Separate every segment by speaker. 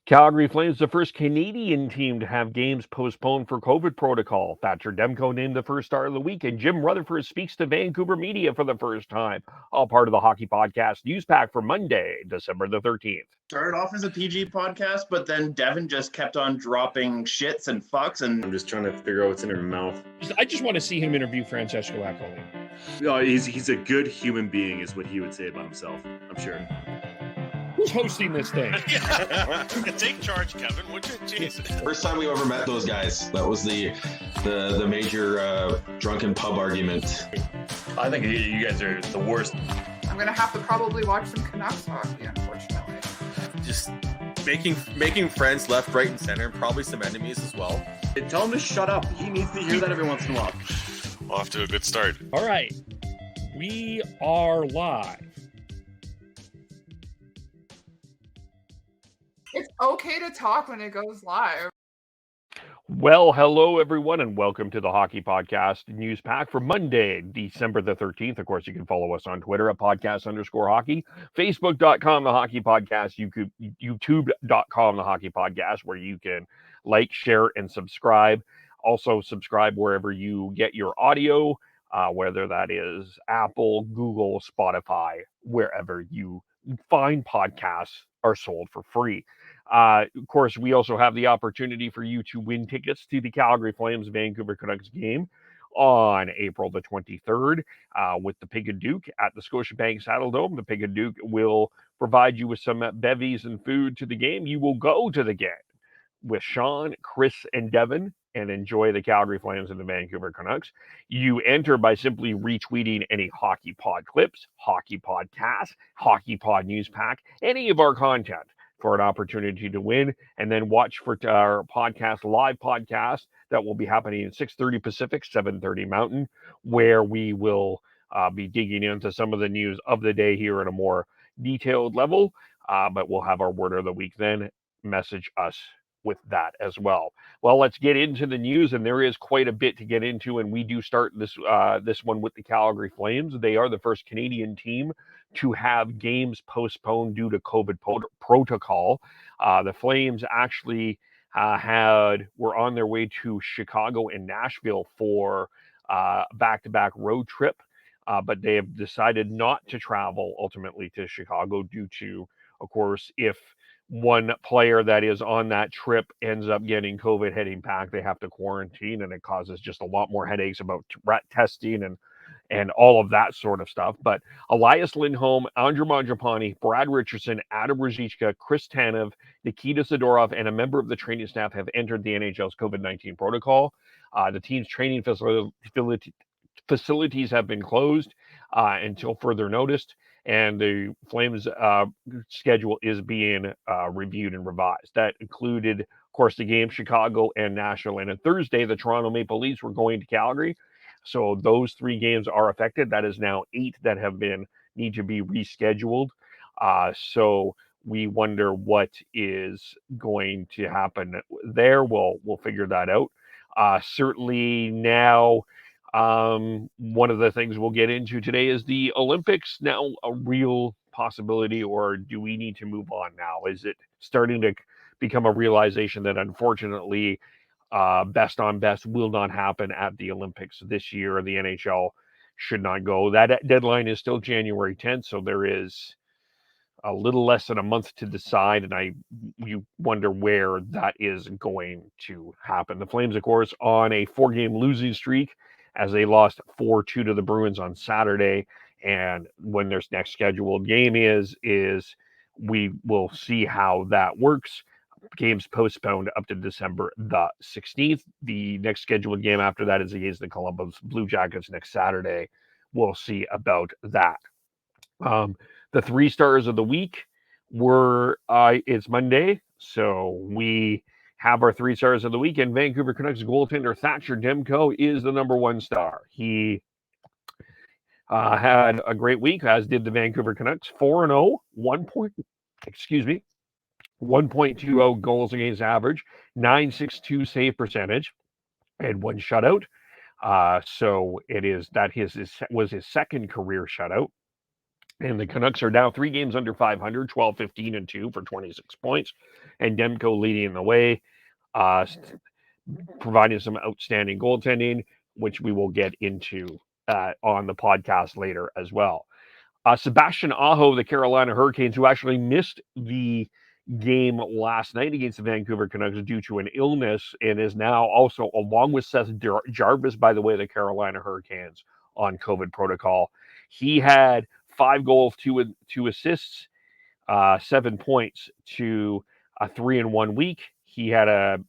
Speaker 1: Calgary Flames, the first Canadian team to have games postponed for COVID protocol. Thatcher Demko named the first star of the week, and Jim Rutherford speaks to Vancouver media for the first time. All part of the Hockey Podcast News Pack for Monday, December the 13th.
Speaker 2: Started off as a PG podcast, but then Devin just kept on dropping shits and fucks, and
Speaker 3: I'm just trying to figure out what's in her mouth.
Speaker 4: I just want to see him interview Francesco Accoli.
Speaker 3: No, he's a good human being, is what he would say about himself, I'm sure.
Speaker 4: Who's hosting this thing?
Speaker 5: Take charge, Kevin, would you? Jesus.
Speaker 6: First time we ever met those guys. That was the major drunken pub argument.
Speaker 7: I think you guys are the worst.
Speaker 8: I'm going to have to probably watch some Canucks hockey, unfortunately.
Speaker 5: Just making friends left, right, and center, and probably some enemies as well.
Speaker 3: Tell him to shut up. He needs to hear that every once in a while.
Speaker 5: Off to a good start.
Speaker 4: All right. We are live.
Speaker 8: It's okay to talk when it goes live.
Speaker 1: Well, hello, everyone, and welcome to the Hockey Podcast News Pack for Monday, December the 13th. Of course, you can follow us on Twitter at podcast_hockey, Facebook.com, the Hockey Podcast, YouTube.com, the Hockey Podcast, where you can like, share, and subscribe. Also, subscribe wherever you get your audio, whether that is Apple, Google, Spotify, wherever you find podcasts are sold for free. Of course, we also have the opportunity for you to win tickets to the Calgary Flames Vancouver Canucks game on April the 23rd with the Pig and Duke at the Scotiabank Saddledome. The Pig and Duke will provide you with some bevies and food to the game. You will go to the game with Sean, Chris, and Devin and enjoy the Calgary Flames and the Vancouver Canucks. You enter by simply retweeting any Hockey Pod clips, Hockey Podcast, Hockey Pod News Pack, any of our content for an opportunity to win, and then watch for our live podcast that will be happening at 6:30 Pacific, 7:30 Mountain, where we will be digging into some of the news of the day here at a more detailed level, but we'll have our word of the week then. Message us with that as well. Well, let's get into the news, and there is quite a bit to get into, and we do start this one with the Calgary Flames. They are the first Canadian team to have games postponed due to COVID protocol. The Flames actually were on their way to Chicago and Nashville for back-to-back road trip, but they have decided not to travel ultimately to Chicago due to, of course, if one player that is on that trip ends up getting COVID heading back, they have to quarantine, and it causes just a lot more headaches about testing and all of that sort of stuff. But Elias Lindholm, Andrew Mangiapane, Brad Richardson, Adam Ruzicka, Chris Tanev, Nikita Zadorov, and a member of the training staff have entered the NHL's COVID-19 protocol. The team's training facilities have been closed until further notice, and the Flames schedule is being reviewed and revised. That included, of course, the game Chicago and Nashville. And on Thursday, the Toronto Maple Leafs were going to Calgary. So those 3 games are affected. That is now 8 that need to be rescheduled. So we wonder what is going to happen there. We'll figure that out. Certainly now, one of the things we'll get into today is the Olympics now a real possibility, or do we need to move on now? Is it starting to become a realization that unfortunately best on best will not happen at the Olympics this year? The NHL should not go. That deadline is still January 10th, so there is a little less than a month to decide, and you wonder where that is going to happen. The Flames, of course, on a 4-game losing streak, as they lost 4-2 to the Bruins on Saturday. And when their next scheduled game is we will see how that works. Games postponed up to December the 16th. The next scheduled game after that is against the Columbus Blue Jackets next Saturday. We'll see about that. The 3 stars of the week were, it's Monday, so we have our 3 stars of the week, and Vancouver Canucks goaltender Thatcher Demko is the number 1 star. He had a great week, as did the Vancouver Canucks. 4-0, 1.20 goals against average, .962 save percentage, and 1 shutout. So it is that was his second career shutout. And the Canucks are now 3 games under 500, 12, 15, and 2 for 26 points. And Demko leading the way, providing some outstanding goaltending, which we will get into on the podcast later as well. Sebastian Aho, the Carolina Hurricanes, who actually missed the game last night against the Vancouver Canucks due to an illness, and is now also, along with Seth Jarvis, by the way, the Carolina Hurricanes on COVID protocol. He had 5 goals, 2 assists, 7 points to a 3-1 week. He had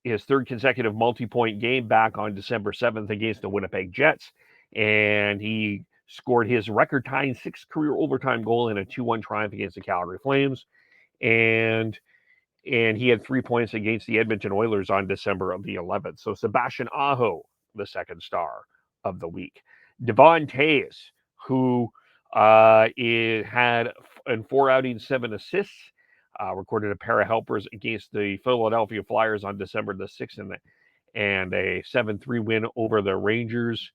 Speaker 1: his third consecutive multi-point game back on December 7th against the Winnipeg Jets, and he scored his record-tying 6th career overtime goal in a 2-1 triumph against the Calgary Flames, and he had 3 points against the Edmonton Oilers on December of the 11th. So Sebastian Aho, the second star of the week. Devon Toews, who had in 4 outings, 7 assists, recorded a pair of helpers against the Philadelphia Flyers on December the 6th and a 7-3 win over the Rangers.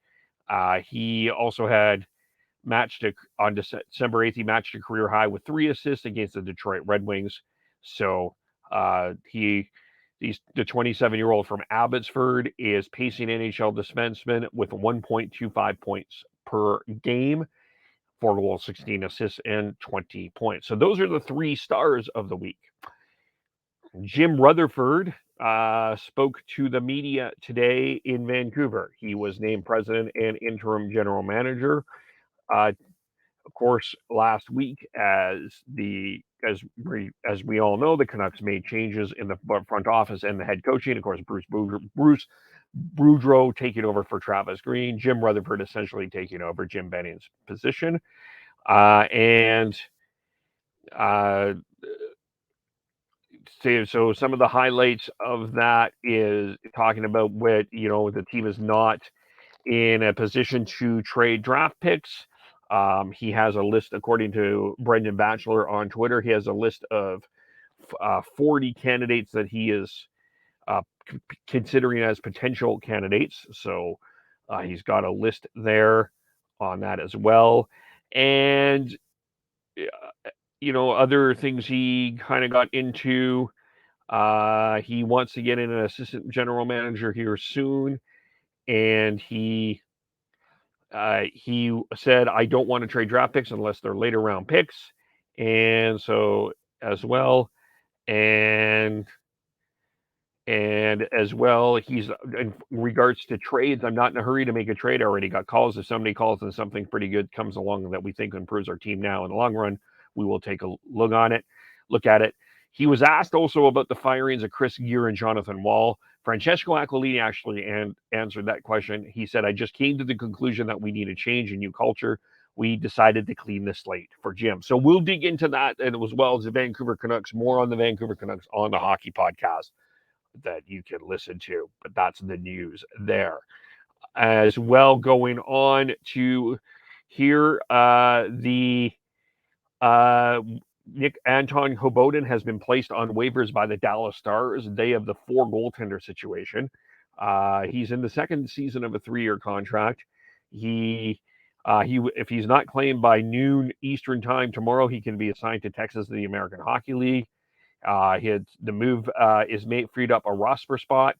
Speaker 1: He also had on December 8th, he matched a career high with 3 assists against the Detroit Red Wings. So the 27-year-old from Abbotsford is pacing NHL defenseman with 1.25 points per game, 4 goals, 16 assists, and 20 points. So those are the 3 stars of the week. Jim Rutherford spoke to the media today in Vancouver. He was named president and interim general manager. Of course, last week, as we all know, the Canucks made changes in the front office and the head coaching. Of course, Bruce Boudreau taking over for Travis Green, Jim Rutherford essentially taking over Jim Benning's position, so some of the highlights of that is talking about what the team is not in a position to trade draft picks. He has a list, according to Brendan Batchelor on Twitter, he has a list of 40 candidates that he is considering as potential candidates. So he's got a list there on that as well. And, other things he kind of got into, he wants to get in an assistant general manager here soon. And he said, I don't want to trade draft picks unless they're later round picks. And so as well, and as well, he's, in regards to trades, I'm not in a hurry to make a trade. I already got calls. If somebody calls and something pretty good comes along that we think improves our team now in the long run, we will take a look at it. He was asked also about the firings of Chris Gear and Jonathan Wall. Francesco Aquilini actually answered that question. He said, I just came to the conclusion that we need a change, a new culture. We decided to clean the slate for Jim. So we'll dig into that, and as well as the Vancouver Canucks, more on the Vancouver Canucks on the Hockey Podcast that you can listen to. But that's the news there. As well, going on to here, Anton Hoboden has been placed on waivers by the Dallas Stars. They have the 4 goaltender situation. He's in the second season of a 3-year contract. If he's not claimed by noon Eastern time tomorrow, he can be assigned to Texas in the American Hockey League. The move is freed up a roster spot,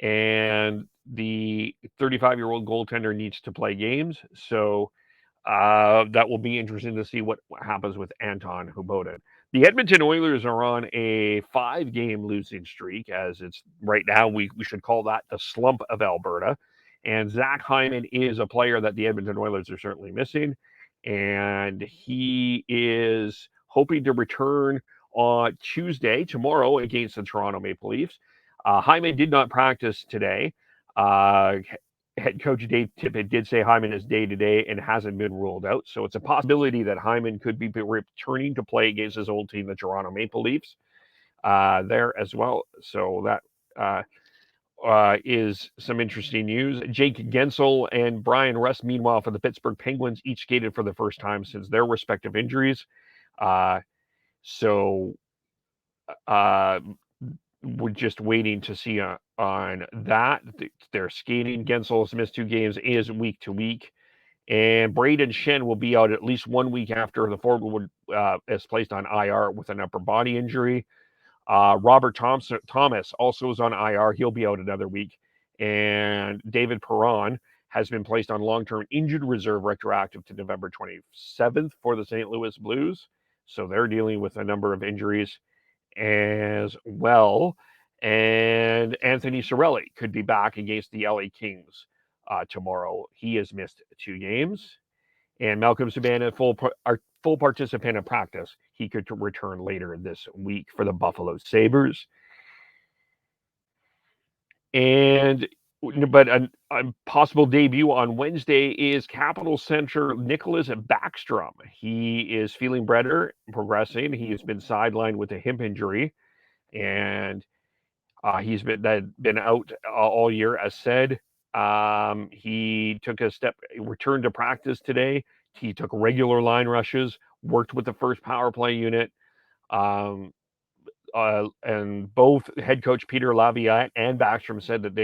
Speaker 1: and the 35-year-old goaltender needs to play games. So that will be interesting to see what happens with Anton Hoboden. The Edmonton Oilers are on a 5-game losing streak, as it's right now. We should call that the slump of Alberta. And Zach Hyman is a player that the Edmonton Oilers are certainly missing. And he is hoping to return on tomorrow, against the Toronto Maple Leafs. Hyman did not practice today. Head coach Dave Tippett did say Hyman is day-to-day and hasn't been ruled out. So it's a possibility that Hyman could be returning to play against his old team, the Toronto Maple Leafs, there as well. So that is some interesting news. Jake Gensel and Brian Rust, meanwhile, for the Pittsburgh Penguins, each skated for the first time since their respective injuries. So we're just waiting to see on that. They're skating. Gensel has missed 2 games, is week to week, And Braden Shen will be out at least 1 week after the forward is placed on IR with an upper body injury. Robert Thomas also is on IR. He'll be out another week. And David Perron has been placed on long-term injured reserve retroactive to November 27th for the St. Louis Blues. So they're dealing with a number of injuries as well. And Anthony Cirelli could be back against the LA Kings tomorrow. He has missed 2 games. And Malcolm Subban, full participant in practice. He could return later this week for the Buffalo Sabres. But a possible debut on Wednesday is Capital center Nicholas Backstrom. He is feeling better, progressing. He has been sidelined with a hip injury, and he's been out all year, as said. He took returned to practice today. He took regular line rushes, worked with the first power play unit. And both head coach Peter Laviolette and Backstrom said that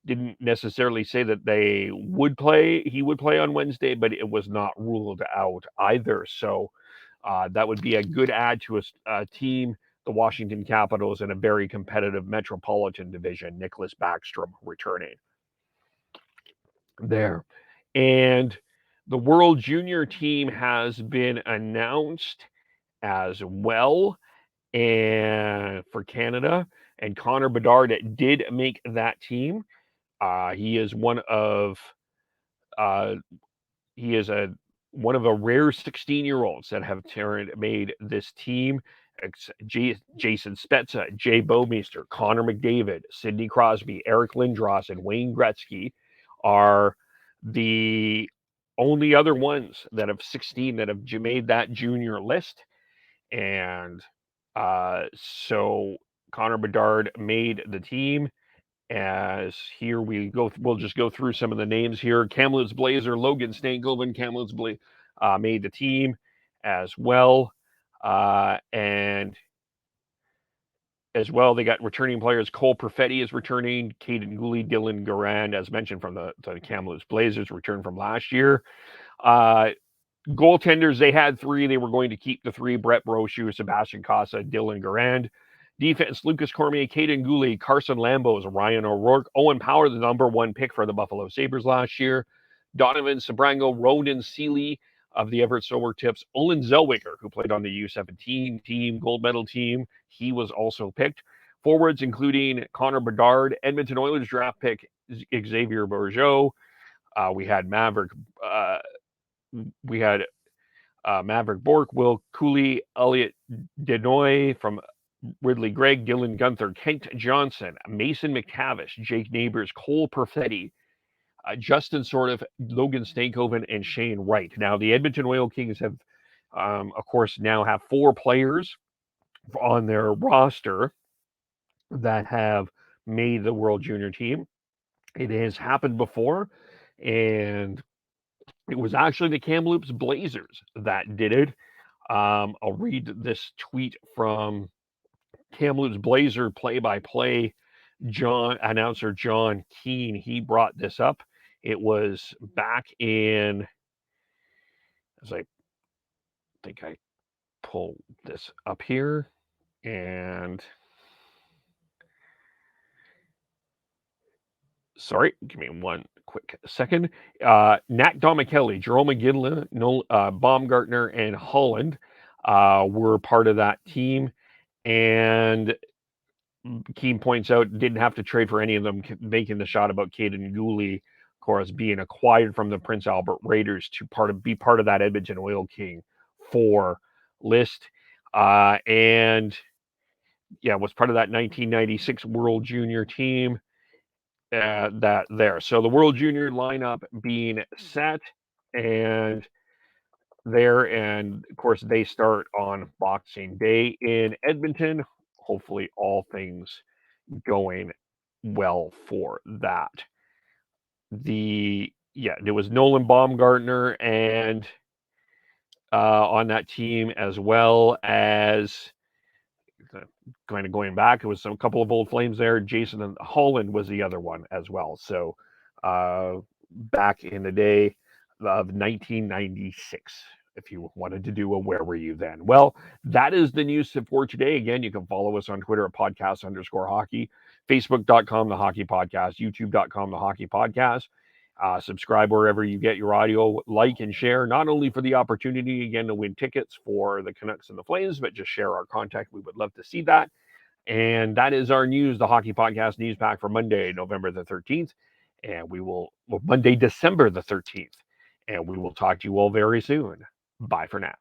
Speaker 1: didn't necessarily say that he would play on Wednesday, but it was not ruled out either. So that would be a good add to a team, the Washington Capitals, in a very competitive Metropolitan Division. Nicholas Backstrom returning there. And the World Junior team has been announced as well, and for Canada, and Connor Bedard did make that team. He is one of a rare 16-year-olds that have made this team. Jason Spezza, Jay Bouwmeester, Connor McDavid, Sidney Crosby, Eric Lindros, and Wayne Gretzky are the only other ones that have 16 that have made that junior list. And so Connor Bedard made the team. As here we'll just go through some of the names here. Kamloops Blazer, Logan Stankoven, Kamloops made the team as well. And as well, they got returning players. Cole Perfetti is returning. Caden Gooley, Dylan Garand, as mentioned, from the Kamloops Blazers, returned from last year. Goaltenders, they had 3. They were going to keep the 3: Brett Brochu, Sebastian Casa, Dylan Garand. Defense, Lucas Cormier, Caden Gooley, Carson Lambos, Ryan O'Rourke. Owen Power, the number 1 pick for the Buffalo Sabres last year. Donovan Sabrango, Ronan Seeley of the Everett Silvertips. Olin Zellweger, who played on the U17 team, gold medal team. He was also picked. Forwards, including Connor Bedard, Edmonton Oilers draft pick Xavier Bourgeau. We had Maverick Bork, Will Cooley, Elliot Denoy from Ridley Gregg, Dylan Gunther, Kent Johnson, Mason McTavish, Jake Neighbors, Cole Perfetti, Justin Sordiff, Logan Stankoven, and Shane Wright. Now, the Edmonton Oil Kings have, of course, now have 4 players on their roster that have made the World Junior team. It has happened before, and it was actually the Kamloops Blazers that did it. I'll read this tweet from Kamloops Blazer play-by-play announcer John Keane. He brought this up. It was back in, as I think I pull this up here, and sorry, give me one quick second. Nat Domichelli, Jerome McGinley, Baumgartner, and Holland were part of that team. And Keane points out, didn't have to trade for any of them, making the shot about Caden Gooley, of course, being acquired from the Prince Albert Raiders to be part of that Edmonton Oil King 4 list. And yeah, was part of that 1996 World Junior team. That there. So the World Junior lineup being set, and of course they start on Boxing Day in Edmonton. Hopefully all things going well for that. There was Nolan Baumgartner and on that team, as well as kind of going back, it was a couple of old flames there. Jason and Holland was the other one as well. So back in the day, of 1996. If you wanted to do a Where Were You Then? Well, that is the news for today. Again, you can follow us on Twitter at podcast_hockey, Facebook.com, The Hockey Podcast, YouTube.com, The Hockey Podcast. Subscribe wherever you get your audio, like and share, not only for the opportunity, again, to win tickets for the Canucks and the Flames, but just share our contact. We would love to see that. And that is our news, the Hockey Podcast News Pack for Monday, November the 13th. And Monday, December the 13th. And we will talk to you all very soon. Bye for now.